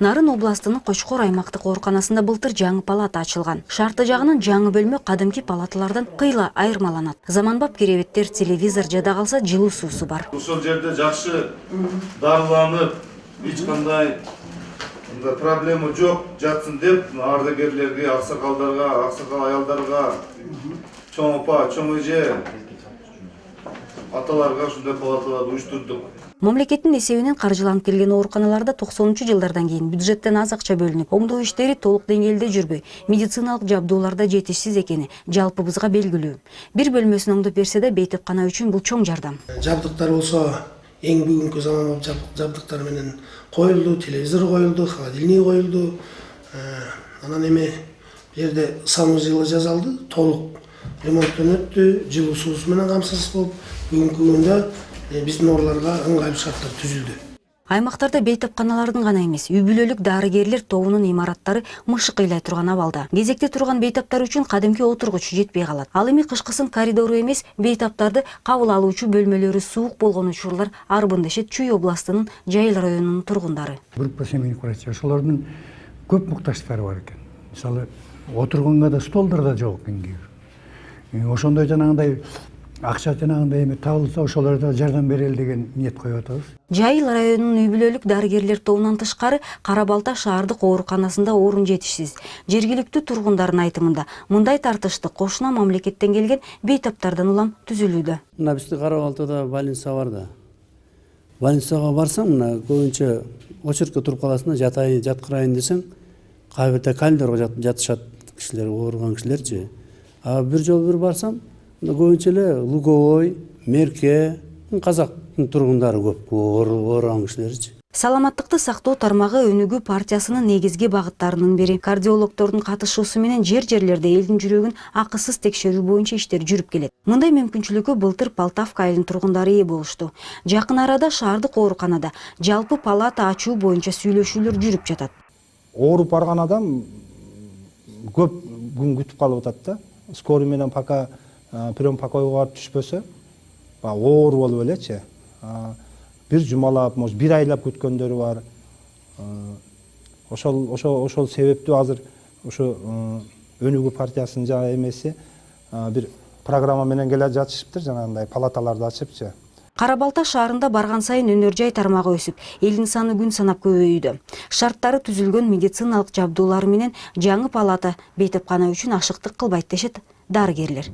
Нарын областынын Кочкор аймактык ооруканасында былтыр жаңы палата ачылган. Шарты жагынан жаңы бөлмө кадимки палаталардан кыйла айырмаланат. Заманбап керебеттер, телевизор жада калса жылуу суусу бар. Ошол жерде жакшы дарыланып, эч кандай проблема жок жатсын деп ардагерлерге, аксакалдарга, аксакал аялдарга, чоң апа, чоң эже, аталарга ушундай палаталарды уюштурдук. Мамлекеттин эсебинен каржыланып келген ооруканаларда 90-жылдардан кийин бюджеттен аз акча бөлүнүп, оңдоо иштери толук деңгээлде жүрбөй, медициналык жабдууларда жетишсиз экени жалпыбызга белгилүү. Бир бөлмөсүн оңдоп берсе да бейтепкана үчүн бул чоң жардам. Жабдыктар болсо эң бүгүнкү заманбап жабдыктар менен коюлду, телевизор коюлду, холодильник коюлду. Анан эме жерде санузел жасалды, толук ремонттон өттү, жылуу суусу менен камсыз болуп, бүгүнкү күндө биздин ооруларга ыңгайлуу шарттар түзүлдү. Аймактарда бейтапканалардын гана эмес, үй бүлөлүк дарыгерлер тобунун имараттары мышык ыйлай турган абалда. Кезекте турган бейтаптар үчүн кадимки отургуч жетпей калат. Ал эми кышкысын коридору эмес, бейтаптарды кабыл алуучу бөлмөлөрү суук болгон учурлар арбын дешет Чүй областынын Жайыл районунун тургундары. Группа семейных врачей, ошолордун көп муктаждыктары бар экен. Мисалы, отурганга да столдор да жок экен кийин. Ошондой жанагындай акча жанагындай эме табылса ошолорго жардам берели деген ниет коюп атабыз. Жайыл районунун үй бүлөлүк дарыгерлер тобунан тышкары Кара Балта шаардык ооруканасында орун жетишсиз. Жергиликтүү тургундардын айтымында мындай тартышты кошуна мамлекеттен келген бейтаптардан улам түзүлүүдө. Мына бизде Кара Балтада больница бар да. Больницага барсаң, мына көбүнчө очередке туруп каласың, жаткырайын десең, кайбирде коридорго жатышат кишилер, ооруган кишилерчи. А бир жолу бир барсам, көбүнчө эле Луговой, Мерке, казактын тургундары көп, ооруган кишилерчи. Саламаттыкты сактоо тармагы Өнүгүү партиясынын негизги багыттарынын бири. Кардиологдордун катышуусу менен жерлерде элдин жүрөгүн акысыз текшерүү боюнча иштер жүрүп келет. Мындай мүмкүнчүлүккө былтыр Полтавка айылынын тургундары ээ болушту. Жакын арада шаардык ооруканада жалпы палата ачуу боюнча сүйлөшүүлөр жүрүп жатат. Ооруп барган адам көп күн күтүп калып атат да. Скорый менен пока прием покойго барып түшпөсө, оор болуп элечи. Бир жумалап, может, бир айлап күткөндөрү бар. Ошол себептүү азыр ушу Өнүгүү партиясынын жана эмеси бир программа менен келе жатышыптыр, жанагындай палаталарды ачыпчы. Кара Балта шаарында барган сайын өнөр жай тармагы өсүп, элдин саны күн санап көбөйүүдө. Шарттары түзүлгөн медициналык жабдуулар менен жаңы палата бейтапкана үчүн ашыктык кылбайт дешет дарыгерлер.